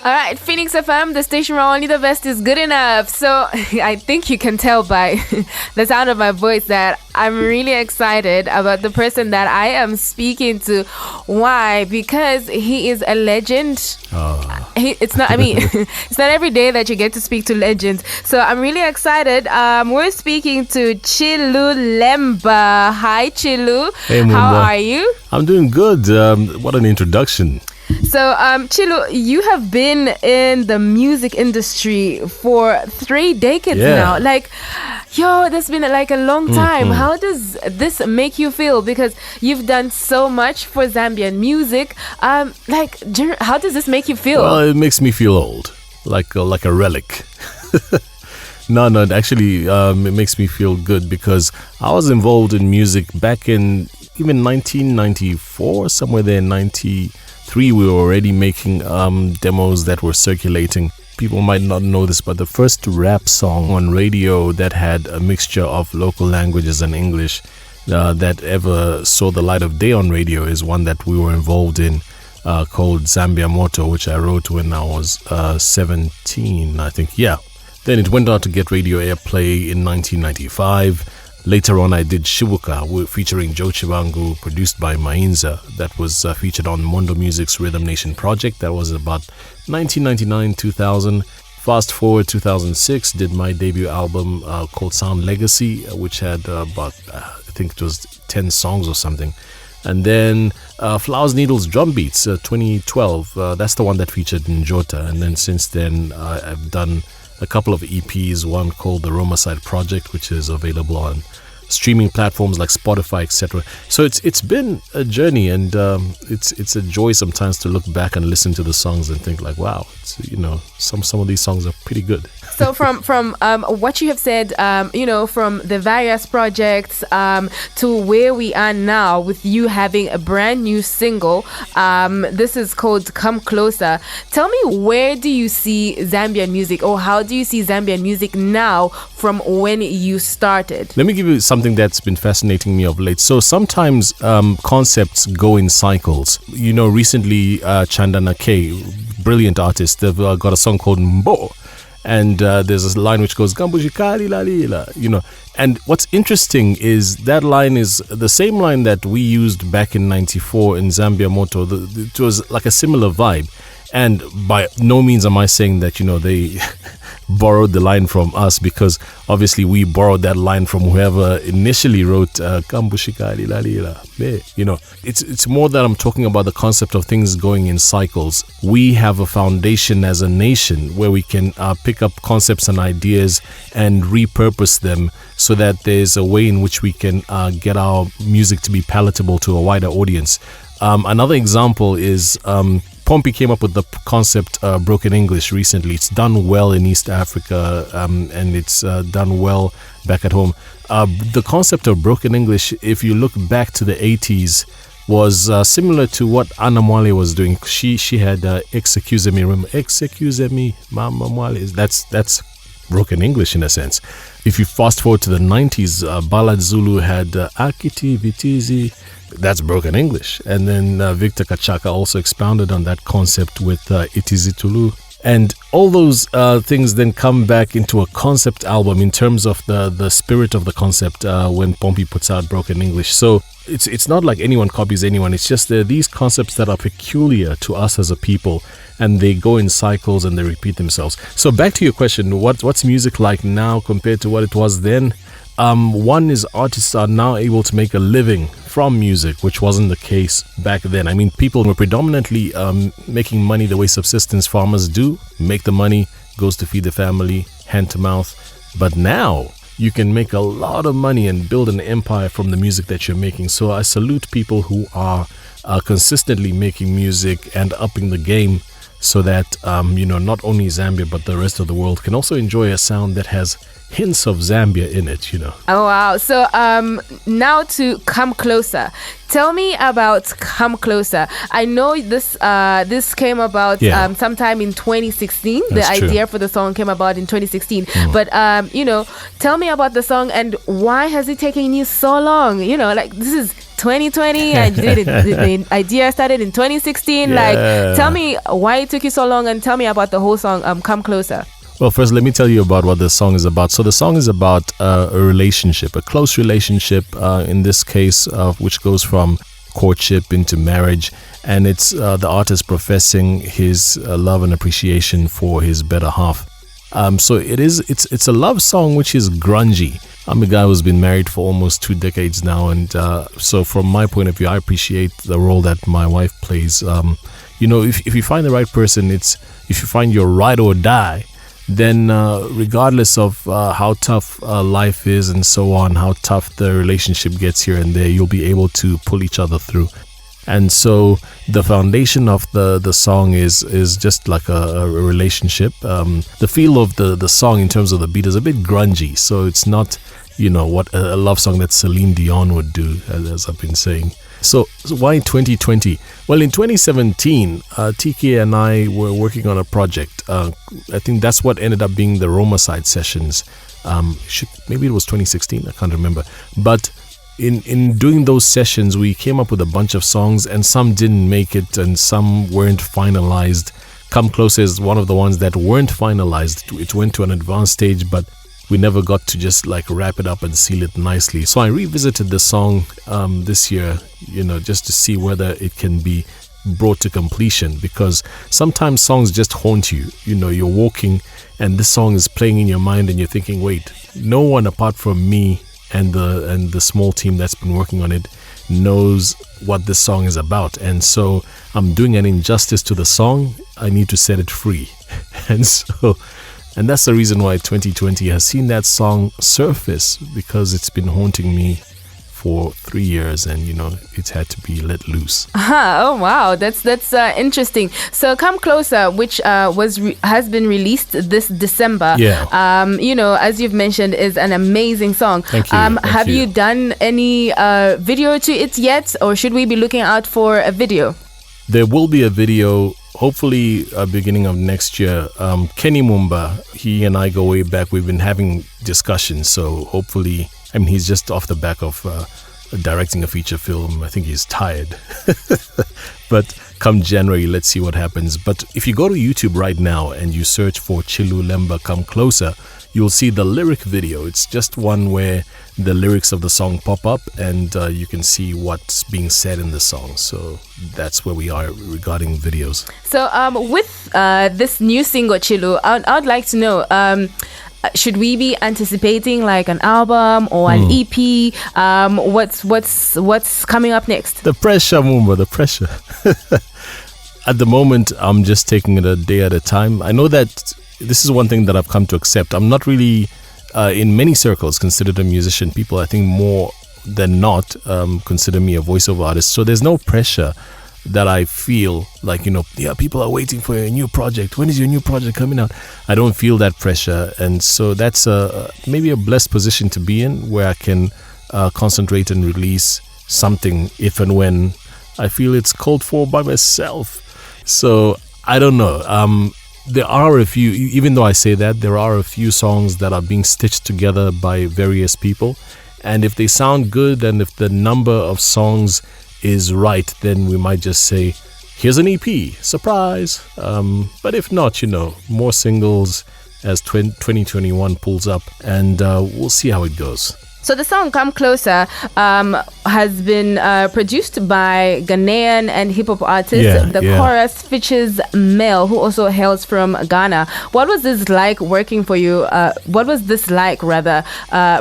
All right, Phoenix FM, the station where only the best is good enough. So I think you can tell by the sound of my voice that I'm really excited about the person that I am speaking to. Why? Because he is a legend. It's not every day that you get to speak to legends. So I'm really excited. We're speaking to Chilu Lemba. Hi, Chilu. Hey, Mumba. How are you? I'm doing good. What an introduction. So, Chilu, you have been in the music industry for 3 decades now. Like, that's been like a long time. How does this make you feel? Because you've done so much for Zambian music. How does this make you feel? Well, it makes me feel old, like a relic. No, actually, it makes me feel good because I was involved in music back in even 1994, somewhere there in 93. We were already making demos that were circulating. People might not know this, but the first rap song on radio that had a mixture of local languages and English that ever saw the light of day on radio is one that we were involved in called Zambia Moto, which I wrote when I was 17, I think. Yeah. Then it went on to get radio airplay in 1995. Later on, I did Shibuka featuring Joe Chivangu, produced by Mainza. That was featured on Mondo Music's Rhythm Nation project. That was about 1999-2000. Fast forward 2006, did my debut album called Sound Legacy, which had about, I think it was 10 songs or something. And then Flowers, Needles, Drum Beats, 2012. That's the one that featured Njota. And then since then, I've done a couple of EPs, one called the Roma Side Project, which is available on streaming platforms like Spotify, etc. So it's been a journey, and it's a joy sometimes to look back and listen to the songs and think like, wow, some of these songs are pretty good. So from what you have said, from the various projects to where we are now with you having a brand new single, this is called Come Closer. Tell me, where do you see Zambian music, or how do you see Zambian music now from when you started? Let me give you something that's been fascinating me of late. So sometimes concepts go in cycles. Recently Chandana K, brilliant artist, they've got a song called Mbo. And there's a line which goes Gambushikali lalila, And what's interesting is that line is the same line that we used back in 94 in Zambia Moto. It was like a similar vibe. And by no means am I saying that, they borrowed the line from us, because obviously we borrowed that line from whoever initially wrote Kambushikali lalila. It's more that I'm talking about the concept of things going in cycles. We have a foundation as a nation where we can pick up concepts and ideas and repurpose them so that there's a way in which we can get our music to be palatable to a wider audience. Another example is Pompey came up with the concept Broken English recently. It's done well in East Africa and it's done well back at home. The concept of Broken English, if you look back to the 80s, was similar to what Anna Mwale was doing. She had Excuse Me, remember? Excuse Me, Mama Mwale. That's Broken English in a sense. If you fast forward to the 90s, Ballad Zulu had Akiti Vitizi. That's Broken English. And then Victor Kachaka also expounded on that concept with Itizi Tulu. And all those things then come back into a concept album in terms of the spirit of the concept when Pompey puts out Broken English. So it's not like anyone copies anyone. It's just these concepts that are peculiar to us as a people, and they go in cycles and they repeat themselves. So back to your question, what's music like now compared to what it was then? One is artists are now able to make a living from music, which wasn't the case back then. I mean, people were predominantly making money the way subsistence farmers do. Make the money, goes to feed the family, hand to mouth. But now you can make a lot of money and build an empire from the music that you're making. So I salute people who are consistently making music and upping the game, so that not only Zambia but the rest of the world can also enjoy a sound that has hints of Zambia in it, Oh wow. So now to Come Closer. Tell me about Come Closer. I know this came about sometime in 2016. That's the true. idea for the song came about in 2016. But tell me about the song and why has it taken you so long? This is 2020. I did it. The idea started in 2016. Yeah. Like, tell me why it took you so long, and tell me about the whole song. Come Closer. Well, first, let me tell you about what the song is about. So the song is about a relationship, a close relationship, in this case, which goes from courtship into marriage. And it's the artist professing his love and appreciation for his better half. So it's a love song which is grungy. I'm a guy who's been married for almost 2 decades now, and so from my point of view, I appreciate the role that my wife plays. If you find the right person, if you find your ride or die, then regardless of how tough life is and so on, how tough the relationship gets here and there, you'll be able to pull each other through. And so the foundation of the song is just like a relationship. The feel of the song in terms of the beat is a bit grungy, so it's not, what a love song that Celine Dion would do, as I've been saying. So why 2020? Well, in 2017, TK and I were working on a project. I think that's what ended up being the Roma Side sessions. Maybe it was 2016, I can't remember. But in doing those sessions, we came up with a bunch of songs, and some didn't make it and some weren't finalized. Come Closer is one of the ones that weren't finalized. It went to an advanced stage, but we never got to just like wrap it up and seal it nicely. So I revisited the song this year, just to see whether it can be brought to completion, because sometimes songs just haunt you. You're walking and this song is playing in your mind and you're thinking, wait, no one apart from me and the small team that's been working on it knows what this song is about. And so I'm doing an injustice to the song. I need to set it free. And that's the reason why 2020 has seen that song surface, because it's been haunting me for 3 years, and it's had to be let loose. Oh wow, that's interesting. So Come Closer, which has been released this December. Yeah. As you've mentioned, is an amazing song. Thank you. Have you done any video to it yet, or should we be looking out for a video? There will be a video, hopefully beginning of next year. Kenny Mumba, he and I go way back. We've been having discussions, so hopefully, he's just off the back of directing a feature film. I think he's tired. But come January, let's see what happens. But if you go to YouTube right now and you search for Chilu Lemba Come Closer, you'll see the lyric video. It's just one where the lyrics of the song pop up, and you can see what's being said in the song. So that's where we are regarding videos. So with this new single Chilu, I'd like to know, should we be anticipating like an album or an EP? What's coming up next? The pressure, Mumba, the pressure. At the moment, I'm just taking it a day at a time. I know that this is one thing that I've come to accept. I'm not really, in many circles, considered a musician. People, I think, more than not, consider me a voiceover artist. So there's no pressure that I feel like, people are waiting for a new project. When is your new project coming out? I don't feel that pressure. And so that's maybe a blessed position to be in, where I can concentrate and release something if and when I feel it's called for by myself. So I don't know. There are a few, even though I say that, there are a few songs that are being stitched together by various people. And if they sound good and if the number of songs is right, then we might just say, here's an EP, surprise. But if not, more singles as 2021 pulls up, and we'll see how it goes. So the song Come Closer has been produced by Ghanaian and hip-hop artist. The chorus features Mel, who also hails from Ghana. What was this like working for you? What was this like, rather,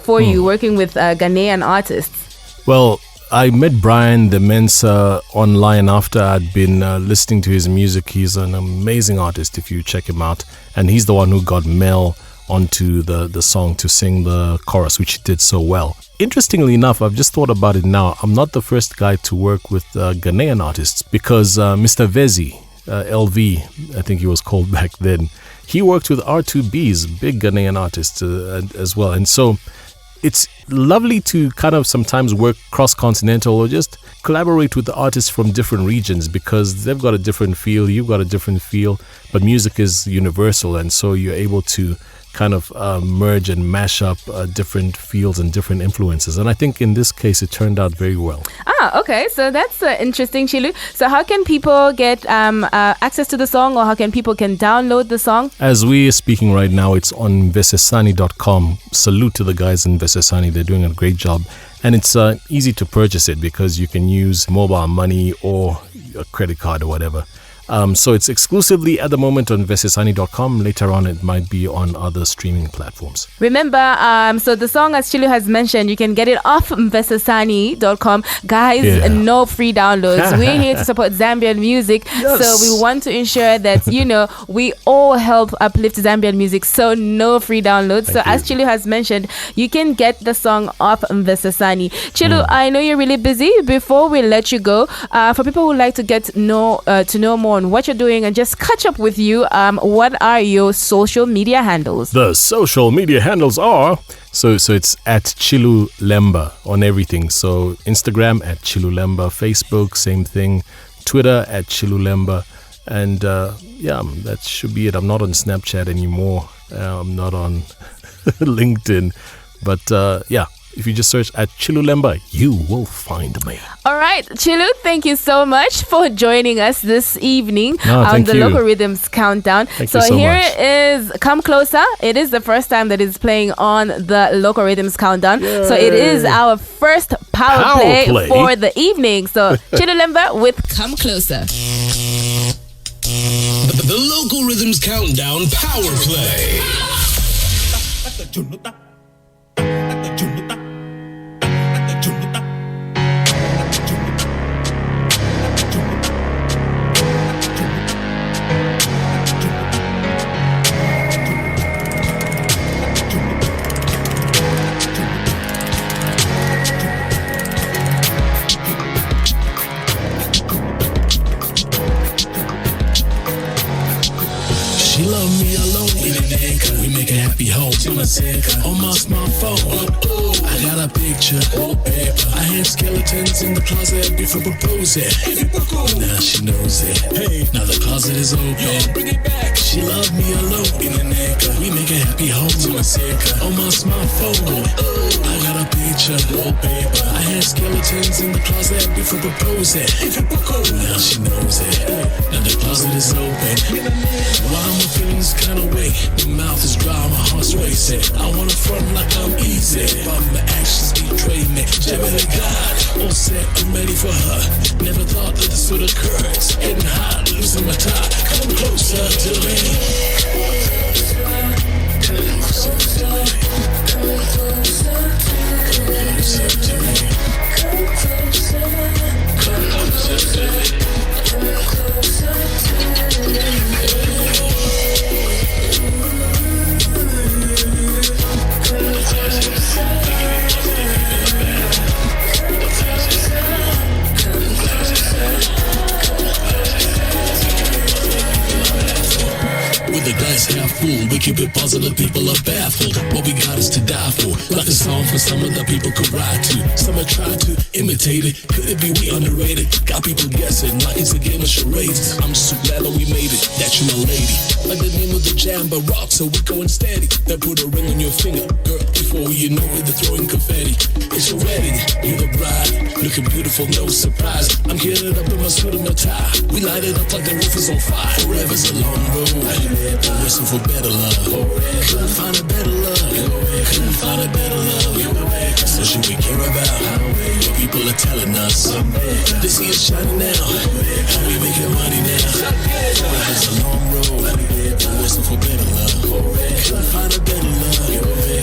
for you working with Ghanaian artists? Well, I met Brian the Mensa online after I'd been listening to his music. He's an amazing artist if you check him out. And he's the one who got Mel onto the song to sing the chorus, which he did so well. Interestingly enough, I've just thought about it now. I'm not the first guy to work with Ghanaian artists, because Mr. Vezi, LV, I think he was called back then, he worked with R2B's, big Ghanaian artist as well. And so it's lovely to kind of sometimes work cross-continental or just collaborate with the artists from different regions, because they've got a different feel, you've got a different feel, but music is universal, and so you're able to kind of merge and mash up different fields and different influences. And I think in this case, it turned out very well. Okay. So that's interesting, Chilu. So how can people get access to the song, or how can people download the song? As we are speaking right now, it's on vesesani.com. Salute to the guys in Vesesani. They're doing a great job. And it's easy to purchase it because you can use mobile money or a credit card or whatever. So it's exclusively at the moment on vesesani.com. Later on, it might be on other streaming platforms. Remember, so the song, as Chilu has mentioned, you can get it off vesesani.com. Guys, no free downloads. We're here to support Zambian music. Yes. So we want to ensure that, we all help uplift Zambian music. So no free downloads. Thank you. As Chilu has mentioned, you can get the song off Vesesani. Chilu, I know you're really busy. Before we let you go, for people who would like to get to know more on what you're doing and just catch up with you, what are your social media handles? The social media handles are so it's at Chilu Lemba on everything. So Instagram at Chilu Lemba, Facebook same thing, Twitter at Chilu Lemba, and that should be it. I'm not on Snapchat anymore. I'm not on LinkedIn, but if you just search at Chilu Lemba, you will find me. All right, Chilu, thank you so much for joining us this evening on the Local Rhythms Countdown. Thank you so here much. is Come Closer. It is the first time that it's playing on the Local Rhythms Countdown. Yay. So it is our first power play for the evening. So Chilu Lemba with Come Closer. The Local Rhythms Countdown Power Play. She love me alone, we make a happy home. On my smartphone, I got a picture, I have skeletons in the closet before proposing. Now she knows it. Hey, now the closet is open. Bring it back. She love me alone, we make a happy home. On my smartphone, I got a picture, I have skeletons in the closet before proposing. Now she knows it. Now the closet is open. Why my feelings kinda way? My mouth is dry, my heart's racing. I wanna front like I'm easy, but my actions betray me. Gemini God, all set, I'm ready for her. Never thought that this would occur. It's getting hot, losing my tie. Come closer to me. Come closer to me. Come closer to me. Come closer. Come closer to me. Come closer to me. With the glass half full, we keep it positive, people are baffled. What we got is to die for. Like a song for some of the people could ride to. Some are trying to imitate it. Could it be we underrated? Got people guessing like it's a game of charades. I'm just so glad that we made it, that you my lady. Like the name of the jam, but rock, so we going steady. Then put a ring on your finger, girl, before you know it, they're throwing confetti. It's your wedding, you're the bride. Looking beautiful, no surprise. I'm getting up in my suit and my tie. We light it up like the roof is on fire. Forever's a long road. I'm wishing for better love. Couldn't find a better love. Couldn't find a better love. So should we care about what people are telling us? They see us shining now. How we making money now? Forever's a long road. I'm wishing for better love. Couldn't find a better love.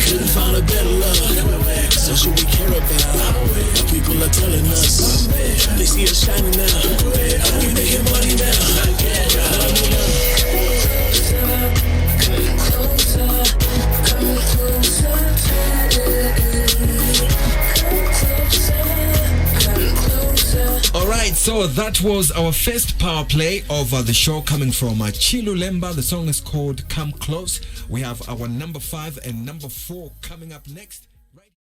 Couldn't find a better love. So should we care about what people are telling us? They see us shining now. How we making money now? Alright, so that was our first power play of the show, coming from Chilu Lemba. The song is called Come Close. We have our number 5 and number 4 coming up next.